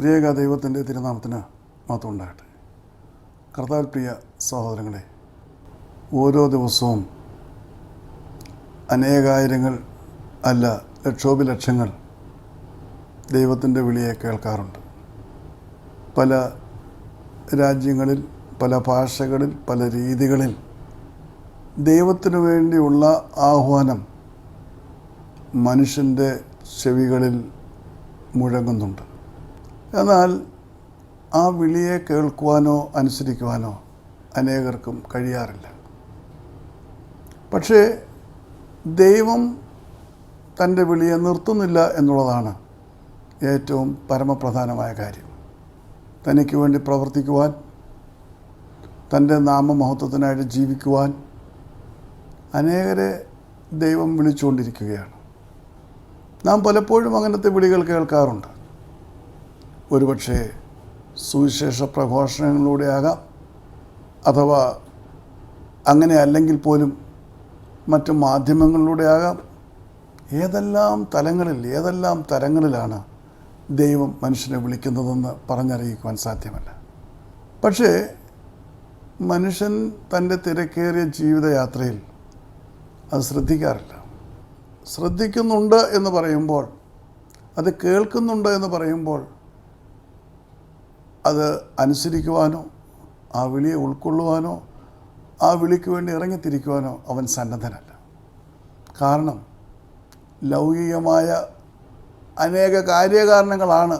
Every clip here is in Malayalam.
പ്രിയേക ദൈവത്തിൻ്റെ തിരുനാമത്തിന് മാത്രം ഉണ്ടാകട്ടെ. കർത്താവിൽ പ്രിയ സഹോദരങ്ങളെ, ഓരോ ദിവസവും അനേകായിരങ്ങൾ അല്ല ലക്ഷോപലക്ഷങ്ങൾ ദൈവത്തിൻ്റെ വിളിയെ കേൾക്കാറുണ്ട്. പല രാജ്യങ്ങളിൽ, പല ഭാഷകളിൽ, പല രീതികളിൽ ദൈവത്തിനു വേണ്ടിയുള്ള ആഹ്വാനം മനുഷ്യൻ്റെ ചെവികളിൽ മുഴങ്ങുന്നുണ്ട്. എന്നാൽ ആ വിളിയെ കേൾക്കുവാനോ അനുസരിക്കുവാനോ അനേകർക്കും കഴിയാറില്ല. പക്ഷേ ദൈവം തൻ്റെ വിളിയെ നിർത്തുന്നില്ല എന്നുള്ളതാണ് ഏറ്റവും പരമപ്രധാനമായ കാര്യം. തനിക്ക് വേണ്ടി പ്രവർത്തിക്കുവാൻ, തൻ്റെ നാമമഹത്വത്തിനായിട്ട് ജീവിക്കുവാൻ അനേകരെ ദൈവം വിളിച്ചുകൊണ്ടിരിക്കുകയാണ്. നാം പലപ്പോഴും അങ്ങനത്തെ വിളികൾ കേൾക്കാറുണ്ട്. ഒരുപക്ഷെ സുവിശേഷ പ്രഘോഷണങ്ങളിലൂടെ ആകാം, അഥവാ അങ്ങനെ അല്ലെങ്കിൽ പോലും മറ്റു മാധ്യമങ്ങളിലൂടെ ആകാം. ഏതെല്ലാം തരങ്ങളിലാണ് ദൈവം മനുഷ്യനെ വിളിക്കുന്നതെന്ന് പറഞ്ഞറിയിക്കുവാൻ സാധ്യമല്ല. പക്ഷേ മനുഷ്യൻ തൻ്റെ തിരക്കേറിയ ജീവിതയാത്രയിൽ അത് ശ്രദ്ധിക്കാറില്ല. ശ്രദ്ധിക്കുന്നുണ്ട് എന്ന് പറയുമ്പോൾ, അത് കേൾക്കുന്നുണ്ട് എന്ന് പറയുമ്പോൾ, അത് അനുസരിക്കുവാനോ ആ വിളിയെ ഉൾക്കൊള്ളുവാനോ ആ വിളിക്ക് വേണ്ടി ഇറങ്ങിത്തിരിക്കുവാനോ അവൻ സന്നദ്ധനല്ല. കാരണം ലൗകികമായ അനേക കാര്യകാരണങ്ങളാണ്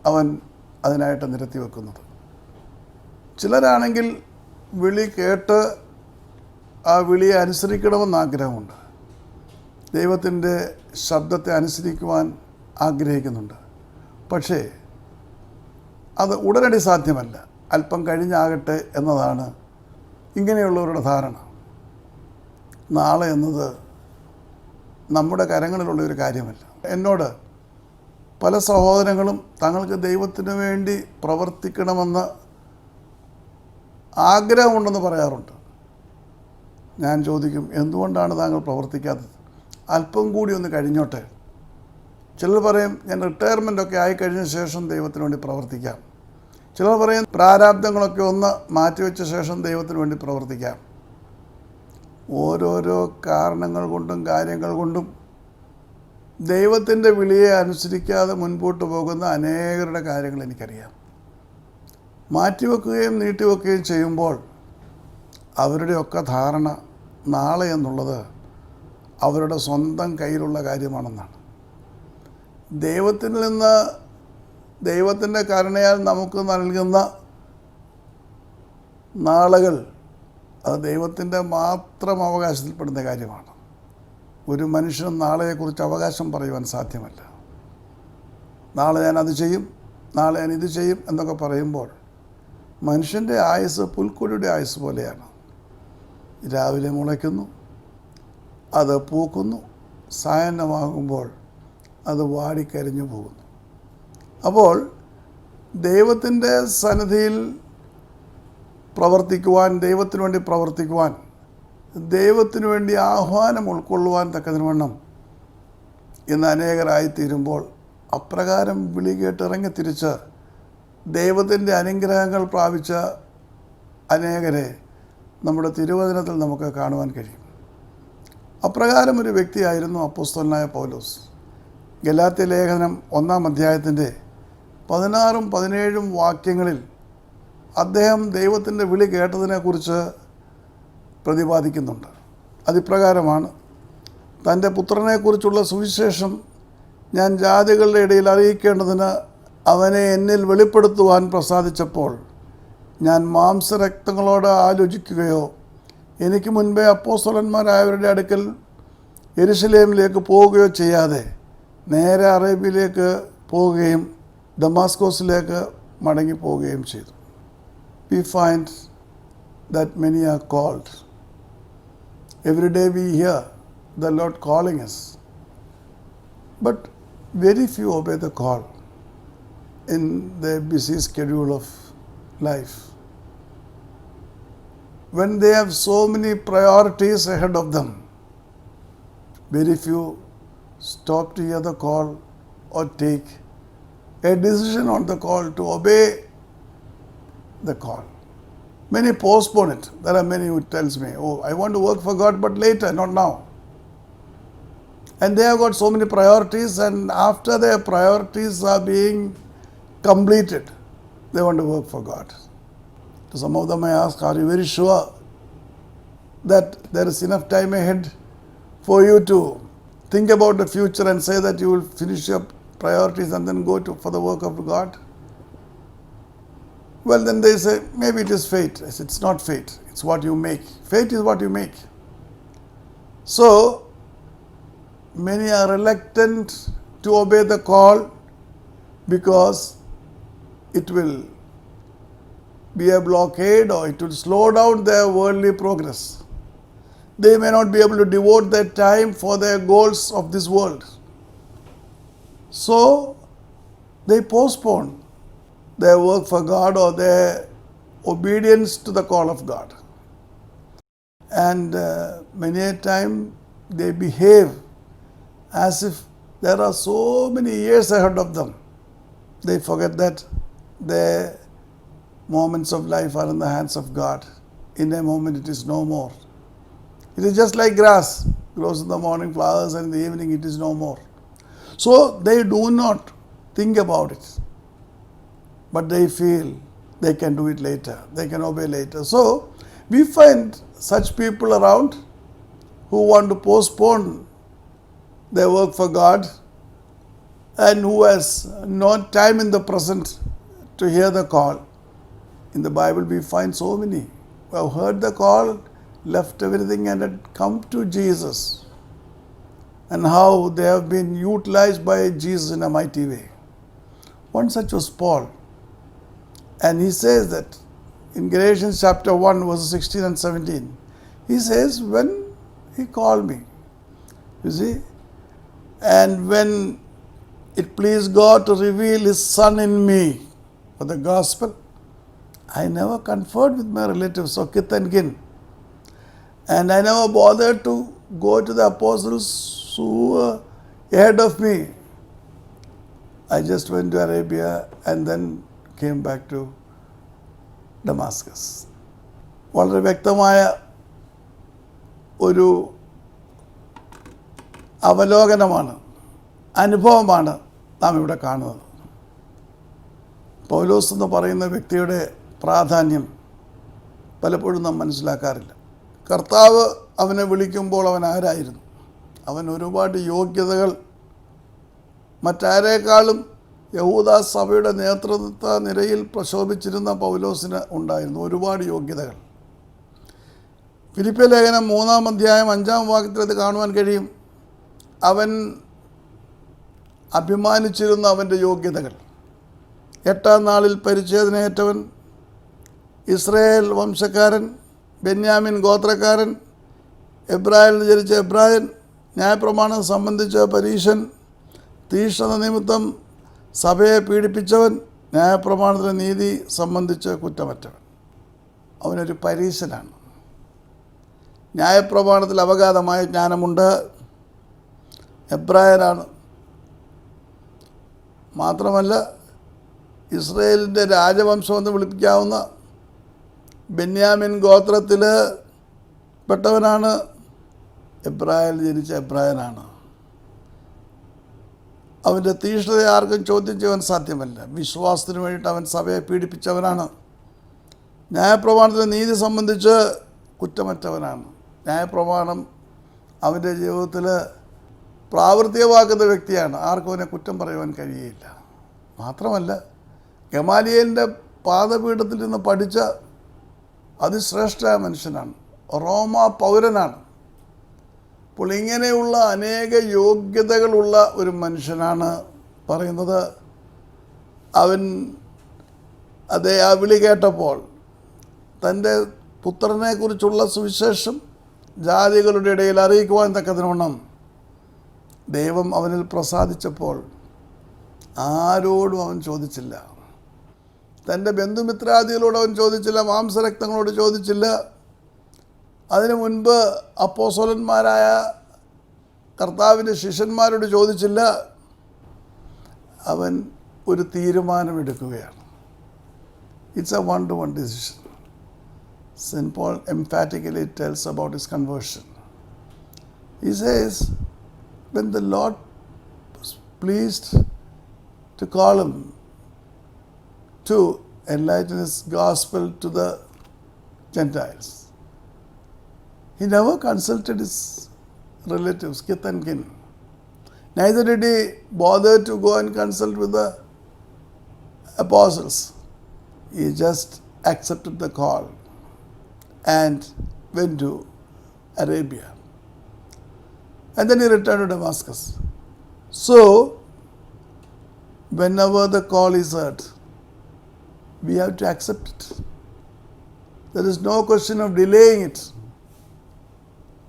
അവൻ അതിനായിട്ട് നിരത്തി വെക്കുന്നത്. ചിലരാണെങ്കിൽ വിളി കേട്ട് ആ വിളിയെ അനുസരിക്കണമെന്ന് ആഗ്രഹമുണ്ട്. ദൈവത്തിൻ്റെ ശബ്ദത്തെ അനുസരിക്കുവാൻ ആഗ്രഹിക്കുന്നുണ്ട്. പക്ഷേ അത് ഉടനടി സാധ്യമല്ല, അല്പം കഴിഞ്ഞാകട്ടെ എന്നതാണ് ഇങ്ങനെയുള്ളവരുടെ ധാരണ. നാളെ എന്നത് നമ്മുടെ കരങ്ങളിലുള്ളൊരു കാര്യമല്ല. എന്നോട് പല സഹോദരങ്ങളും തങ്ങൾക്ക് ദൈവത്തിന് വേണ്ടി പ്രവർത്തിക്കണമെന്ന് ആഗ്രഹമുണ്ടെന്ന് പറയാറുണ്ട്. ഞാൻ ചോദിക്കും, എന്തുകൊണ്ടാണ് താങ്കൾ പ്രവർത്തിക്കാത്തത്? അല്പം കൂടി ഒന്ന് കഴിഞ്ഞോട്ടെ. ചിലർ പറയും, ഞാൻ റിട്ടയർമെൻറ്റൊക്കെ ആയിക്കഴിഞ്ഞ ശേഷം ദൈവത്തിന് വേണ്ടി പ്രവർത്തിക്കാം. ചിലർ പറയും, പ്രാരാബ്ദങ്ങളൊക്കെ ഒന്ന് മാറ്റിവെച്ച ശേഷം ദൈവത്തിന് വേണ്ടി പ്രവർത്തിക്കാം. ഓരോരോ കാരണങ്ങൾ കൊണ്ടും കാര്യങ്ങൾ കൊണ്ടും ദൈവത്തിൻ്റെ വിളിയെ അനുസരിക്കാതെ മുൻപോട്ട് പോകുന്ന അനേകരുടെ കാര്യങ്ങൾ എനിക്കറിയാം. മാറ്റിവെക്കുകയും നീട്ടിവെക്കുകയും ചെയ്യുമ്പോൾ അവരുടെയൊക്കെ ധാരണ നാളെ എന്നുള്ളത് അവരുടെ സ്വന്തം കയ്യിലുള്ള കാര്യമാണെന്നാണ്. ദൈവത്തിൽ നിന്ന്, ദൈവത്തിൻ്റെ കരുണയാൽ നമുക്ക് നൽകുന്ന നാളുകൾ അത് ദൈവത്തിൻ്റെ മാത്രം അവകാശത്തിൽപ്പെടുന്ന കാര്യമാണ്. ഒരു മനുഷ്യനും നാളെയെക്കുറിച്ച് അവകാശം പറയുവാൻ സാധ്യമല്ല. നാളെ ഞാൻ അത് ചെയ്യും, നാളെ ഞാൻ ഇത് ചെയ്യും എന്നൊക്കെ പറയുമ്പോൾ മനുഷ്യൻ്റെ ആയുസ് പുൽക്കൊടിയുടെ ആയുസ് പോലെയാണ്. രാവിലെ മുളയ്ക്കുന്നു, അത് പൂക്കുന്നു, സായാഹ്നമാകുമ്പോൾ അത് വാടിക്കരിഞ്ഞു പോകുന്നു. അപ്പോൾ ദൈവത്തിൻ്റെ സന്നിധിയിൽ പ്രവർത്തിക്കുവാൻ, ദൈവത്തിനു വേണ്ടി പ്രവർത്തിക്കുവാൻ, ദൈവത്തിനു വേണ്ടി ആഹ്വാനം ഉൾക്കൊള്ളുവാൻ തക്കതിനുവണ്ണം ഇന്ന് അനേകരായിത്തീരുമ്പോൾ അപ്രകാരം വിളി കേട്ടിറങ്ങിത്തിരിച്ച് ദൈവത്തിൻ്റെ അനുഗ്രഹങ്ങൾ പ്രാപിച്ച അനേകരെ നമ്മുടെ തിരുവചനത്തിൽ നമുക്ക് കാണുവാൻ കഴിയും. അപ്രകാരം ഒരു വ്യക്തിയായിരുന്നു അപ്പോസ്തലനായ പൗലോസ്. ഗലാത്യ ലേഖനം 1-ാം അധ്യായത്തിൻ്റെ 16-17 വാക്യങ്ങളിൽ അദ്ദേഹം ദൈവത്തിൻ്റെ വിളി കേട്ടതിനെക്കുറിച്ച് പ്രതിപാദിക്കുന്നുണ്ട്. അതിപ്രകാരമാണ്: തൻ്റെ പുത്രനെക്കുറിച്ചുള്ള സുവിശേഷം ഞാൻ ജാതികളുടെ ഇടയിൽ അറിയിക്കേണ്ടതിന് അവനെ എന്നിൽ വെളിപ്പെടുത്തുവാൻ പ്രസാദിച്ചപ്പോൾ ഞാൻ മാംസരക്തങ്ങളോട് ആലോചിക്കുകയോ എനിക്ക് മുൻപേ അപ്പോസ്തലന്മാരായവരുടെ അടുക്കൽ യെരുശലേമിലേക്ക് പോവുകയോ ചെയ്യാതെ നേരെ അറേബ്യയിലേക്ക് പോവുകയും ദമാസ്കോസിലേക്ക് മടങ്ങിപ്പോവുകയും ചെയ്തു. We find that many are called. Every day we hear the Lord calling us, but very few obey the call in their busy schedule of life. When they have so many priorities ahead of them, very few stop to hear the call or take a decision on the call to obey the call. Many postpone it. There are many who tells me, oh, I want to work for God, but later, not now. And they have got so many priorities, and after their priorities are being completed, they want to work for God. To some of them I ask, are you very sure that there is enough time ahead for you to think about the future and say that you will finish your priorities and then go for the work of God? Well, then they say, maybe it is fate. I said, it's not fate. It's what you make. Fate is what you make. So, many are reluctant to obey the call because it will be a blockade or it will slow down their worldly progress. They may not be able to devote their time for their goals of this world. So, they postpone their work for God or their obedience to the call of God. And many a time they behave as if there are so many years ahead of them. They forget that their moments of life are in the hands of God. In a moment it is no more. It is just like grass, grows in the morning, flowers, and in the evening it is no more. So they do not think about it, but they feel they can do it later, they can obey later. So we find such people around who want to postpone their work for God and who has no time in the present to hear the call. In the Bible we find so many who have heard the call, left everything and had come to Jesus, and how they have been utilized by Jesus in a mighty way. One such was Paul, and he says that in Galatians chapter 1 verses 16 and 17, he says, when he called me, you see, and when it pleased God to reveal His Son in me for the gospel, I never conferred with my relatives or kith and kin. And I never bothered to go to the apostles who were ahead of me. I just went to Arabia and then came back to Damascus. വളരെ വ്യക്തമായ ഒരു അവലോകനമാണ്, അനുഭവമാണ് നാം ഇവിടെ കാണുന്നത്. പൗലോസ് എന്ന് പറയുന്ന വ്യക്തിയുടെ പ്രാധാന്യം പലപ്പോഴും നാം മനസ്സിലാക്കാറില്ല. കർത്താവ് അവനെ വിളിക്കുമ്പോൾ അവൻ ആരായിരുന്നു? അവൻ ഒരുപാട് യോഗ്യതകൾ മറ്റാരേക്കാളും യഹൂദ സഭയുടെ നേതൃത്വ നിരയിൽ പ്രശോഭിച്ചിരുന്ന പൗലോസിന് ഉണ്ടായിരുന്നു ഒരുപാട് യോഗ്യതകൾ. ഫിലിപ്പിയ ലേഖനം 3-ാം അധ്യായം 5-ാം വാക്യത്തിൽ അത് കാണുവാൻ കഴിയും. അവൻ അഭിമാനിച്ചിരുന്ന അവൻ്റെ യോഗ്യതകൾ. 8-ാം നാളിൽ പരിച്ഛേദനയേറ്റവൻ, ഇസ്രായേൽ വംശക്കാരൻ, ബെന്യാമിൻ ഗോത്രക്കാരൻ, എബ്രായരിൽ ജനിച്ച എബ്രായൻ, ന്യായപ്രമാണം സംബന്ധിച്ച പരീശൻ, തീഷ്ണത നിമിത്തം സഭയെ പീഡിപ്പിച്ചവൻ, ന്യായപ്രമാണത്തിലെ നീതി സംബന്ധിച്ച് കുറ്റമറ്റവൻ. അവനൊരു പരീശനാണ്. ന്യായപ്രമാണത്തിൽ അവഗാധമായ ജ്ഞാനമുണ്ട്. എബ്രായനാണ്. മാത്രമല്ല ഇസ്രായേലിൻ്റെ രാജവംശമെന്ന് വിളിപ്പിക്കാവുന്ന ബെന്യാമിൻ ഗോത്രത്തിൽ പെട്ടവനാണ്. എബ്രായരിൽ ജനിച്ച എബ്രായനാണ്. അവൻ്റെ തീഷ്ണതയെ ആർക്കും ചോദ്യം ചെയ്യാൻ സാധ്യമല്ല. വിശ്വാസത്തിന് വേണ്ടിയിട്ട് അവൻ സഭയെ പീഡിപ്പിച്ചവനാണ്. ന്യായപ്രമാണത്തിലെ നീതി സംബന്ധിച്ച് കുറ്റമറ്റവനാണ്. ന്യായപ്രമാണം അവൻ്റെ ജീവിതത്തിൽ പ്രാവർത്തികമാക്കുന്ന വ്യക്തിയാണ്. ആർക്കും അവനെ കുറ്റം പറയുവാൻ കഴിയില്ല. മാത്രമല്ല ഗമാലിയേലിൻ്റെ പാദപീഠത്തിൽ നിന്ന് പഠിച്ച അതിശ്രേഷ്ഠമായ മനുഷ്യനാണ്. റോമ പൗരനാണ്. അപ്പോൾ ഇങ്ങനെയുള്ള അനേക യോഗ്യതകളുള്ള ഒരു മനുഷ്യനാണ് പറയുന്നത്. അവൻ അതേ ആ വിളി കേട്ടപ്പോൾ തൻ്റെ പുത്രനെക്കുറിച്ചുള്ള സുവിശേഷം ജാതികളുടെ ഇടയിൽ അറിയിക്കുവാൻ തക്കതിനോണം ദൈവം അവനിൽ പ്രസാദിച്ചപ്പോൾ ആരോടും അവൻ ചോദിച്ചില്ല. തൻ്റെ ബന്ധുമിത്രാദികളോട് അവൻ ചോദിച്ചില്ല. മാംസരക്തങ്ങളോട് ചോദിച്ചില്ല. അതിനു മുൻപ് അപ്പോസ്തലന്മാരായ കർത്താവിൻ്റെ ശിഷ്യന്മാരോട് ചോദിച്ചില്ല. അവൻ ഒരു തീരുമാനമെടുക്കുകയാണ്. It's a one-to-one decision. St. Paul emphatically tells about his conversion. He says, when the Lord was pleased to call him to enlighten his gospel to the Gentiles, he never consulted his relatives, kith and kin. Neither did he bother to go and consult with the apostles. He just accepted the call and went to Arabia. And then he returned to Damascus. So, whenever the call is heard, we have to accept it. There is no question of delaying it.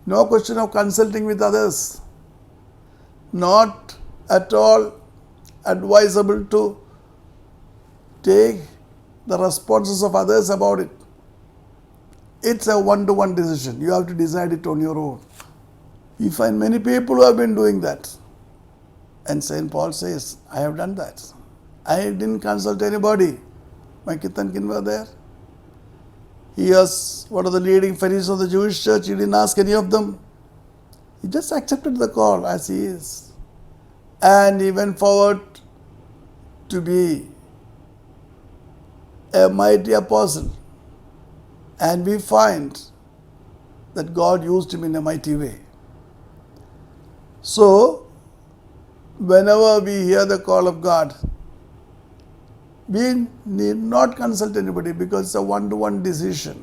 No question of consulting with others. Not at all advisable to take the responses of others about it. It's a one-to-one decision. You have to decide it on your own. You find many people who have been doing that. And St. Paul says, I have done that. I didn't consult anybody. My kith and kin were there. He was one of the leading Pharisees of the Jewish church. He didn't ask any of them. He just accepted the call as he is. And he went forward to be a mighty apostle. And we find that God used him in a mighty way. So, whenever we hear the call of God, we need not consult anybody because it's a one-to-one decision.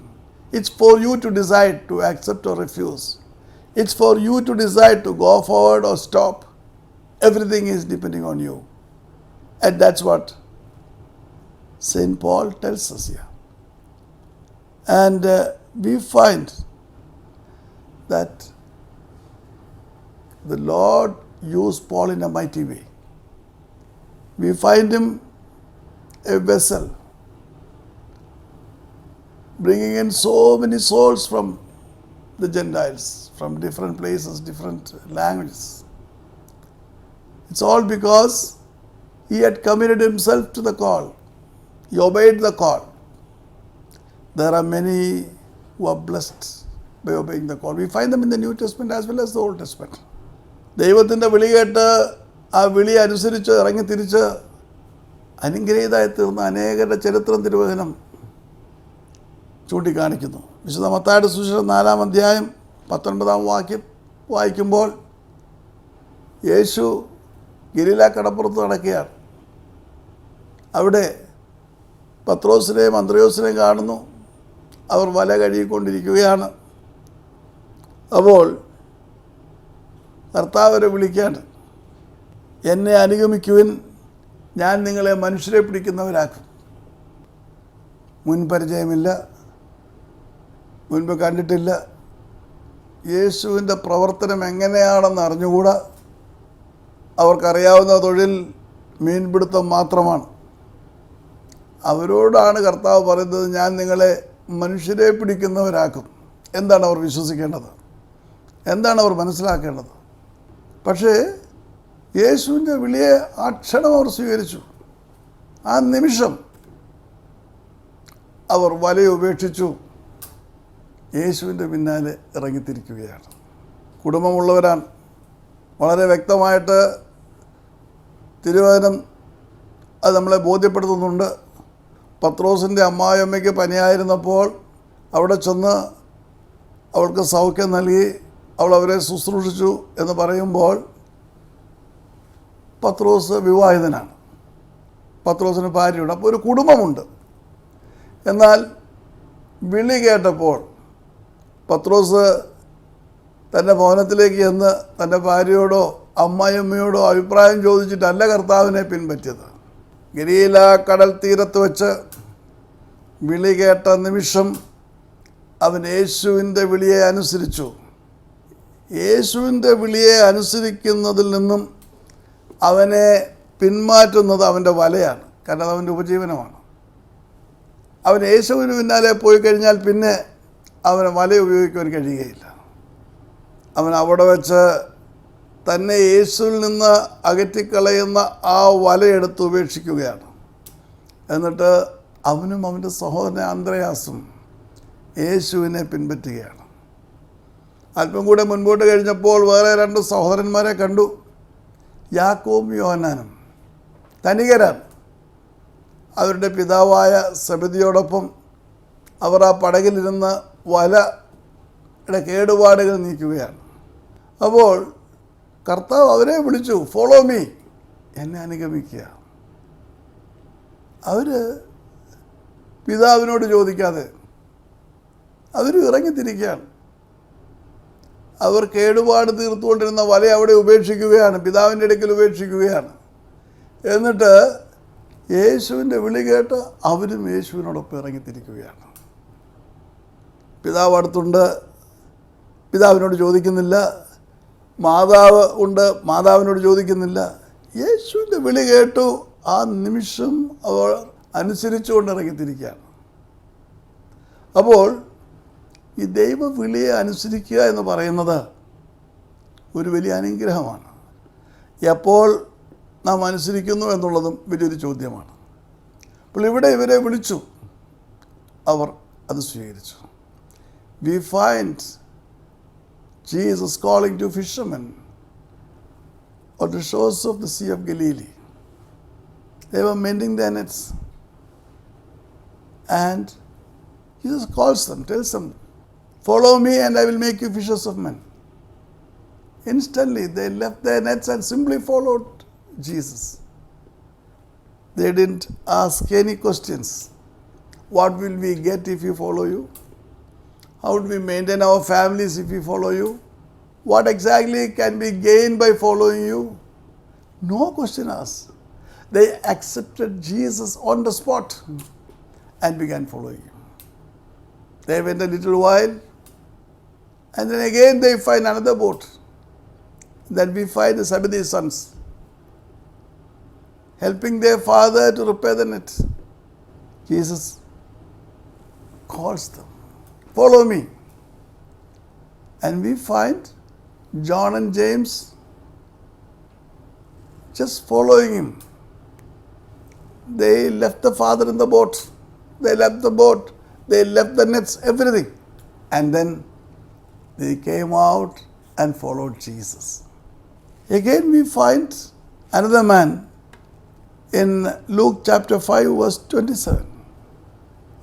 It's for you to decide to accept or refuse. It's for you to decide to go forward or stop. Everything is depending on you. And that's what St. Paul tells us here. And we find that the Lord used Paul in a mighty way. We find him a vessel, bringing in so many souls from the Gentiles, from different places, different languages. It's all because he had committed himself to the call. He obeyed the call. There are many who are blessed by obeying the call. We find them in the New Testament as well as the Old Testament. ദൈവത്തിൻ്റെ വിളി കേട്ട് ആ വിളി അനുസരിച്ച് ഇറങ്ങി തിരിച്ച് അനുഗ്രഹീതമായി തീർന്ന അനേകരുടെ ചരിത്രം തിരുവചനം ചൂണ്ടിക്കാണിക്കുന്നു. വിശുദ്ധ മത്തായിയുടെ സുവിശേഷം 4-ാം അധ്യായം 19-ാം വാക്യം വായിക്കുമ്പോൾ യേശു ഗലീല കടപ്പുറത്ത് നടക്കുകയാണ്. അവിടെ പത്രോസിനെയും അന്ത്രയോസിനെയും കാണുന്നു. അവർ വല കഴുകിക്കൊണ്ടിരിക്കുകയാണ്. അപ്പോൾ കർത്താവരെ വിളിക്കാണ്, എന്നെ അനുഗമിക്കുവിൻ, ഞാൻ നിങ്ങളെ മനുഷ്യരെ പിടിക്കുന്നവരാക്കും. മുൻപരിചയമില്ല, മുൻപ് കണ്ടിട്ടില്ല, യേശുവിൻ്റെ പ്രവർത്തനം എങ്ങനെയാണെന്ന് അറിഞ്ഞുകൂടാ. അവർക്കറിയാവുന്ന തൊഴിൽ മീൻപിടുത്തം മാത്രമാണ്. അവരോടാണ് കർത്താവ് പറയുന്നത്, ഞാൻ നിങ്ങളെ മനുഷ്യരെ പിടിക്കുന്നവരാക്കും. എന്താണ് അവർ വിശ്വസിക്കേണ്ടത്? എന്താണ് അവർ മനസ്സിലാക്കേണ്ടത്? പക്ഷേ യേശുവിൻ്റെ വിളിയെ ആ ക്ഷണം അവർ സ്വീകരിച്ചു. ആ നിമിഷം അവർ വലയുപേക്ഷിച്ചു, യേശുവിൻ്റെ പിന്നാലെ ഇറങ്ങിത്തിരിക്കുകയാണ്. കുടുംബമുള്ളവരാണ്. വളരെ വ്യക്തമായിട്ട് തിരുവചനം അത് നമ്മളെ ബോധ്യപ്പെടുത്തുന്നുണ്ട്. പത്രോസിൻ്റെ അമ്മായിയമ്മയ്ക്ക് പനിയായിരുന്നപ്പോൾ അവിടെ ചെന്ന് അവൾക്ക് സൗഖ്യം നൽകി, അവൾ അവരെ ശുശ്രൂഷിച്ചു എന്ന് പറയുമ്പോൾ പത്രോസ് വിവാഹിതനാണ്, പത്രോസിന് ഭാര്യയുണ്ട്, അപ്പോൾ ഒരു കുടുംബമുണ്ട്. എന്നാൽ വിളി കേട്ടപ്പോൾ പത്രോസ് തൻ്റെ ഭവനത്തിലേക്ക് ചെന്ന് തൻ്റെ ഭാര്യയോടോ അമ്മായിയമ്മയോടോ അഭിപ്രായം ചോദിച്ചിട്ടല്ല കർത്താവിനെ പിൻപറ്റിയത്. ഗലീല കടൽ തീരത്ത് വെച്ച് വിളി കേട്ട നിമിഷം അവൻ യേശുവിൻ്റെ വിളിയെ അനുസരിച്ചു. യേശുവിൻ്റെ വിളിയെ അനുസരിക്കുന്നതിൽ നിന്നും അവനെ പിന്മാറ്റുന്നത് അവൻ്റെ വലയാണ്. കാരണം അത് അവൻ്റെ ഉപജീവനമാണ്. അവൻ യേശുവിന് പിന്നാലെ പോയി കഴിഞ്ഞാൽ പിന്നെ അവന് വല ഉപയോഗിക്കുവാൻ കഴിയുകയില്ല. അവൻ അവിടെ വെച്ച് തന്നെ യേശുവിൽ നിന്ന് അകറ്റിക്കളയുന്ന ആ വലയെടുത്ത് ഉപേക്ഷിക്കുകയാണ്. എന്നിട്ട് അവനും അവൻ്റെ സഹോദരൻ അന്ത്രയാസും യേശുവിനെ പിൻപറ്റുകയാണ്. അല്പം കൂടെ മുൻപോട്ട് കഴിഞ്ഞപ്പോൾ വേറെ 2 സഹോദരന്മാരെ കണ്ടു, യാക്കോബും യോഹന്നാനും. ധനികരാണ്. അവരുടെ പിതാവായ സെബദിയോടൊപ്പം അവർ ആ പടകിലിരുന്ന് വലയുടെ കേടുപാടുകൾ നീക്കുകയാണ്. അപ്പോൾ കർത്താവ് അവരെ വിളിച്ചു, ഫോളോ മീ, എന്നെ അനുഗമിക്കുക. അവർ പിതാവിനോട് ചോദിക്കാതെ അവർ ഇറങ്ങിത്തിരിക്കുകയാണ്. അവർ കേടുപാട് തീർത്തുകൊണ്ടിരുന്ന വല അവിടെ ഉപേക്ഷിക്കുകയാണ്, പിതാവിൻ്റെ അടുക്കൽ ഉപേക്ഷിക്കുകയാണ്. എന്നിട്ട് യേശുവിൻ്റെ വിളി കേട്ട് അവരും യേശുവിനോടൊപ്പം ഇറങ്ങിത്തിരിക്കുകയാണ്. പിതാവ് അടുത്തുണ്ട്, പിതാവിനോട് ചോദിക്കുന്നില്ല. മാതാവ് ഉണ്ട്, മാതാവിനോട് ചോദിക്കുന്നില്ല. യേശുവിൻ്റെ വിളി കേട്ടു, ആ നിമിഷം അവർ അനുസരിച്ചുകൊണ്ട് ഇറങ്ങിത്തിരിക്കുകയാണ്. അപ്പോൾ ഈ ദൈവ വിളിയെ അനുസരിക്കുക എന്ന് പറയുന്നത് ഒരു വലിയ അനുഗ്രഹമാണ്. എപ്പോൾ നാം അനുസരിക്കുന്നു എന്നുള്ളതും വലിയൊരു ചോദ്യമാണ്. അപ്പോൾ ഇവിടെ ഇവരെ വിളിച്ചു, അവർ അത് സ്വീകരിച്ചു. We find Jesus calling to fishermen on the shores of the Sea of Galilee. They were mending their nets. And Jesus calls them, tells them, follow me and I will make you fishers of men. Instantly they left their nets and simply followed Jesus. They didn't ask any questions. What will we get if we follow you? How do we maintain our families if we follow you? What exactly can be gained by following you? No question asked. They accepted Jesus on the spot and began following him. They went a little while and then again they find another boat. Then we find the Zebedee's sons helping their father to repair the net. Jesus calls them, follow me. And we find John and James just following him. They left the father in the boat. They left the boat. They left the nets, everything. And then they came out and followed Jesus. Again we find another man in Luke chapter 5 verse 27.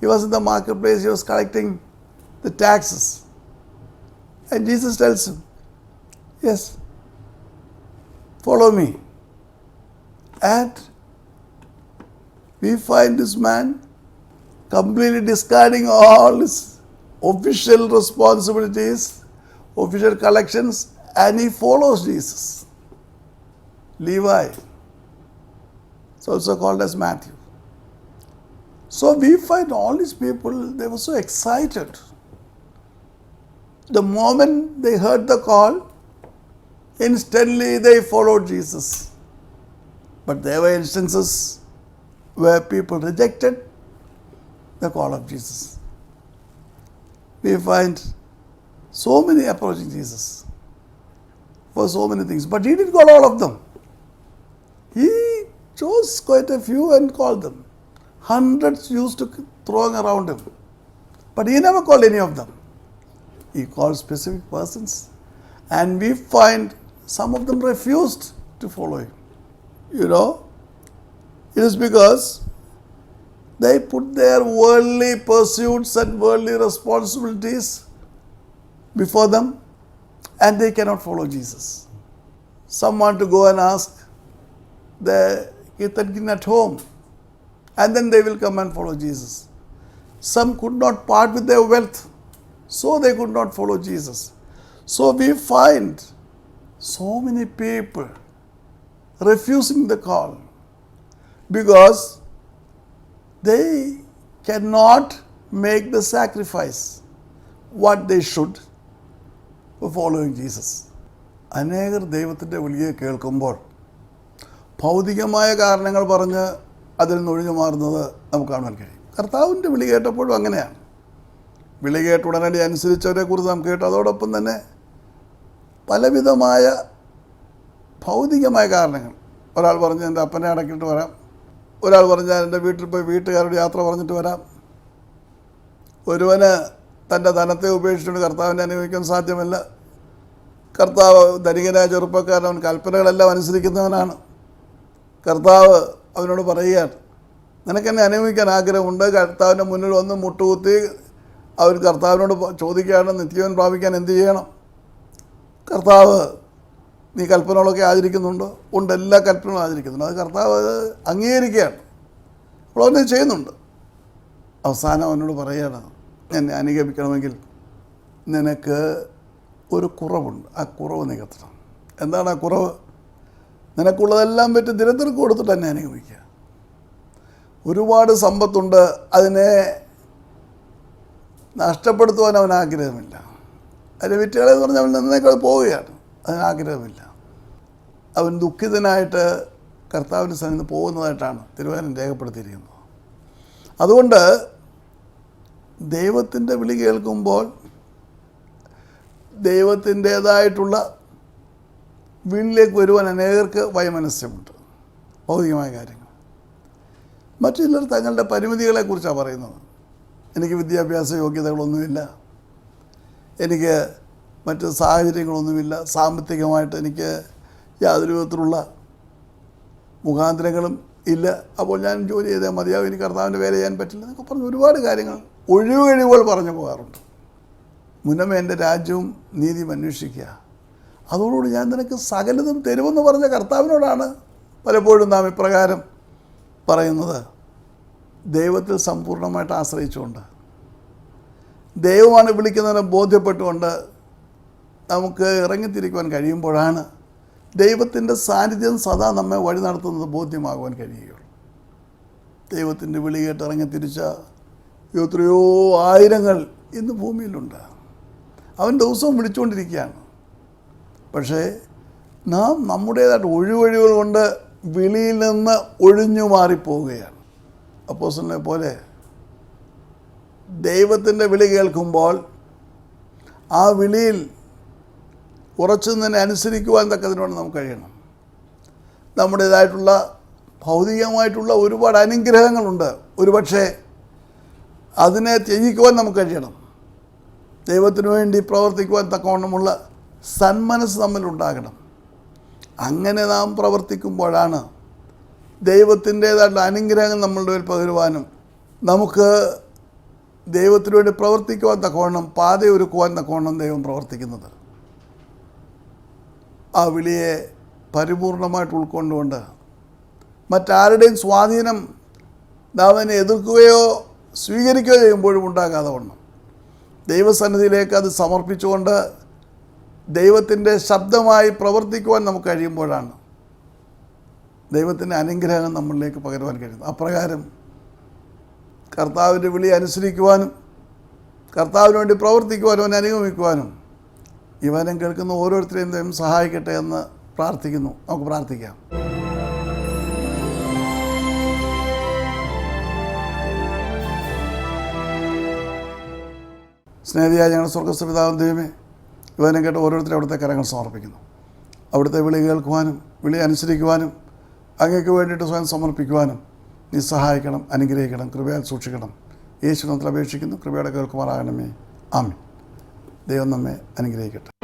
He was in the marketplace, he was collecting the taxes. And Jesus tells him, yes, follow me. And we find this man completely discarding all his official responsibilities, official collections, and he follows Jesus. Levi, it's also called as Matthew. So we find all these people, they were so excited. The moment they heard the call, instantly they followed Jesus. But there were instances where people rejected the call of Jesus. We find so many approaching Jesus for so many things, but he didn't call all of them. He chose quite a few and called them. Hundreds used to throwing around him, but he never called any of them. He called specific persons, and we find some of them refused to follow him. You know, it is because they put their worldly pursuits and worldly responsibilities before them, and they cannot follow Jesus. Some want to go and ask their Kirtan at home, and then they will come and follow Jesus. Some could not part with their wealth, so they could not follow Jesus. So we find so many people refusing the call because they cannot make the sacrifice what they should for following Jesus. അനേകർ ദൈവത്തിൻ്റെ വിളിയെ കേൾക്കുമ്പോൾ ഭൗതികമായ കാരണങ്ങൾ പറഞ്ഞ് അതിൽ നിന്ന് ഒഴിഞ്ഞു മാറുന്നത് നമുക്ക് കാണാൻ കഴിയും. കർത്താവിൻ്റെ വിളി കേട്ടപ്പോഴും അങ്ങനെയാണ്. വിളി കേട്ട ഉടനടി അനുസരിച്ചവരെ കുറിച്ച് നാം കേട്ടു. അതോടൊപ്പം തന്നെ പലവിധമായ ഭൗതികമായ കാരണങ്ങൾ. ഒരാൾ പറഞ്ഞ് എൻ്റെ അപ്പനെ അടക്കിയിട്ട് വരാം, ഒരാൾ പറഞ്ഞാൽ എൻ്റെ വീട്ടിൽ പോയി വീട്ടുകാരോട് യാത്ര പറഞ്ഞിട്ട് വരാം. ഒരുവന് തൻ്റെ ധനത്തെ ഉപേക്ഷിച്ചുകൊണ്ട് കർത്താവിനെ അനുഭവിക്കാൻ സാധ്യമല്ല. കർത്താവ് ധനികനായ ചെറുപ്പക്കാരൻ, അവൻ കൽപ്പനകളെല്ലാം അനുസരിക്കുന്നവനാണ്. കർത്താവ് അവനോട് പറയുകയാണ്, നിനക്കെന്നെ അനുഭവിക്കാൻ ആഗ്രഹമുണ്ട്. കർത്താവിൻ്റെ മുന്നിൽ വന്ന് മുട്ടുകുത്തി അവൻ കർത്താവിനോട് ചോദിക്കുകയാണ്, നിത്യജീവൻ പ്രാപിക്കാൻ എന്ത് ചെയ്യണം? കർത്താവ്, നീ കൽപ്പനകളൊക്കെ ആചരിക്കുന്നുണ്ടോ? ഉണ്ട്, എല്ലാ കൽപ്പനകളും ആചരിക്കുന്നുണ്ട്. അത് കർത്താവ് അംഗീകരിക്കുകയാണ്. അപ്പോൾ അവനെ ചെയ്യുന്നുണ്ട്. അവസാനം അവനോട് പറയുകയാണ്, എന്നെ അനുഗമിക്കണമെങ്കിൽ നിനക്ക് ഒരു കുറവുണ്ട്, ആ കുറവ് നികത്തണം. എന്താണ് ആ കുറവ്? നിനക്കുള്ളതെല്ലാം പറ്റി ദിനത്തിനക്ക് കൊടുത്തിട്ട് എന്നെ അനുഗമിക്കുക. ഒരുപാട് സമ്പത്തുണ്ട്, അതിനെ നഷ്ടപ്പെടുത്തുവാൻ അവൻ ആഗ്രഹമില്ല. അതിന് വിറ്റുകളെന്ന് പറഞ്ഞാൽ അവൻ നിന്നേക്കാൾ പോവുകയാണ്, അതിന് ആഗ്രഹമില്ല. അവൻ ദുഃഖിതനായിട്ട് കർത്താവിൻ്റെ സന്നിധിയിൽ പോകുന്നതായിട്ടാണ് തിരുവചനം രേഖപ്പെടുത്തിയിരിക്കുന്നത്. അതുകൊണ്ട് ദൈവത്തിൻ്റെ വിളി കേൾക്കുമ്പോൾ ദൈവത്തിൻ്റേതായിട്ടുള്ള വീട്ടിലേക്ക് വരുവാൻ അനേകർക്ക് വൈമനസ്യമുണ്ട്, ഭൗതികമായ കാര്യങ്ങൾ. മറ്റു ചിലർ തങ്ങളുടെ പരിമിതികളെക്കുറിച്ചാണ് പറയുന്നത്. എനിക്ക് വിദ്യാഭ്യാസ യോഗ്യതകളൊന്നുമില്ല, എനിക്ക് മറ്റ് സാഹചര്യങ്ങളൊന്നുമില്ല, സാമ്പത്തികമായിട്ട് എനിക്ക് യാതൊരു വിധത്തിലുള്ള മുഖാന്തരങ്ങളും ഇല്ല, അപ്പോൾ ഞാൻ ജോലി ചെയ്താൽ മതിയാവും, എനിക്ക് കർത്താവിൻ്റെ വേല ചെയ്യാൻ പറ്റില്ല എന്നൊക്കെ പറഞ്ഞ് ഒരുപാട് കാര്യങ്ങൾ ഒഴിവുകഴിവുകൾ പറഞ്ഞു പോകാറുണ്ട്. മുന്നമേ എൻ്റെ രാജ്യവും നീതിയും അന്വേഷിക്കുക, അതോടുകൂടി ഞാൻ നിനക്ക് സകലതും തരുമെന്ന് പറഞ്ഞ കർത്താവിനോടാണ് പലപ്പോഴും നാം ഇപ്രകാരം പറയുന്നത്. ദൈവത്തിൽ സമ്പൂർണ്ണമായിട്ട് ആശ്രയിച്ചുകൊണ്ട്, ദൈവമാണ് വിളിക്കുന്നതിനെ ബോധ്യപ്പെട്ടുകൊണ്ട് നമുക്ക് ഇറങ്ങിത്തിരിക്കുവാൻ കഴിയുമ്പോഴാണ് ദൈവത്തിൻ്റെ സാന്നിധ്യം സദാ നമ്മെ വഴി നടത്തുന്നത് ബോധ്യമാകുവാൻ കഴിയുകയുള്ളൂ. ദൈവത്തിൻ്റെ വിളി കേട്ട് ഇറങ്ങിത്തിരിച്ച എത്രയോ ആയിരങ്ങൾ ഇന്ന് ഭൂമിയിലുണ്ട്. അവൻ ദിവസവും വിളിച്ചുകൊണ്ടിരിക്കുകയാണ്. പക്ഷേ നാം നമ്മുടേതായിട്ട് ഒഴിവഴിവുകൾ കൊണ്ട് വിളിയിൽ നിന്ന് ഒഴിഞ്ഞു മാറിപ്പോവുകയാണ്. അപ്പോസ്തലനെ പോലെ ദൈവത്തിൻ്റെ വിളി കേൾക്കുമ്പോൾ ആ വിളിയിൽ ഉറച്ചു തന്നെ അനുസരിക്കുവാൻ തക്കതിനോട് നമുക്ക് കഴിയണം. നമ്മുടേതായിട്ടുള്ള ഭൗതികമായിട്ടുള്ള ഒരുപാട് അനുഗ്രഹങ്ങളുണ്ട്, ഒരുപക്ഷെ അതിനെ ത്യജിക്കുവാൻ നമുക്ക് കഴിയണം. ദൈവത്തിനു വേണ്ടി പ്രവർത്തിക്കുവാൻ തക്കവണ്ണമുള്ള സന്മനസ് നമ്മളുണ്ടാകണം. അങ്ങനെ നാം പ്രവർത്തിക്കുമ്പോഴാണ് ദൈവത്തിൻ്റേതായിട്ടുള്ള അനുഗ്രഹങ്ങൾ നമ്മളുടെ മേൽ പകരുവാനും നമുക്ക് ദൈവത്തിനു വേണ്ടി പ്രവർത്തിക്കുവാൻ തക്കവണ്ണം പാതയൊരുക്കുവാൻ തക്കവണ്ണം ദൈവം പ്രവർത്തിക്കുന്നത്. ആ വിളിയെ പരിപൂർണമായിട്ട് ഉൾക്കൊണ്ടുകൊണ്ട് മറ്റാരുടെയും സ്വാധീനം നാം അതിനെ എതിർക്കുകയോ സ്വീകരിക്കുകയോ ചെയ്യുമ്പോഴും ഉണ്ടാകാതെ വണ്ണം ദൈവസന്നിധിയിലേക്ക് അത് സമർപ്പിച്ചുകൊണ്ട് ദൈവത്തിൻ്റെ ശബ്ദമായി പ്രവർത്തിക്കുവാൻ നമുക്ക് കഴിയുമ്പോഴാണ് ദൈവത്തിൻ്റെ അനുഗ്രഹം നമ്മളിലേക്ക് പകരുവാൻ കഴിയുന്നത്. അപ്രകാരം കർത്താവിൻ്റെ വിളി അനുസരിക്കുവാനും കർത്താവിന് വേണ്ടി പ്രവർത്തിക്കുവാനും അവനെ അനുഗമിക്കുവാനും ഇവനം കേൾക്കുന്ന ഓരോരുത്തരെയും ദൈവം സഹായിക്കട്ടെ എന്ന് പ്രാർത്ഥിക്കുന്നു. നമുക്ക് പ്രാർത്ഥിക്കാം. സ്നേഹിതയായ ഞങ്ങളുടെ സ്വർഗ്ഗസ്ഥ പിതാവാം ദൈവമേ, ഇവനം കേട്ട് ഓരോരുത്തരും അവിടുത്തെ കരങ്ങൾ സമർപ്പിക്കുന്നു. അവിടുത്തെ വിളി കേൾക്കുവാനും വിളി അനുസരിക്കുവാനും അങ്ങേക്ക് വേണ്ടിയിട്ട് സ്വയം സമർപ്പിക്കുവാനും നീ സഹായിക്കണം, അനുഗ്രഹിക്കണം, കൃപയാൽ സൂക്ഷിക്കണം. യേശുനാമത്തിൽ അപേക്ഷിക്കുന്നു, കൃപയോടെ കേൾക്കുമാറാകണമേ. ആമേൻ. ദൈവം നമ്മെ അനുഗ്രഹിക്കട്ടെ.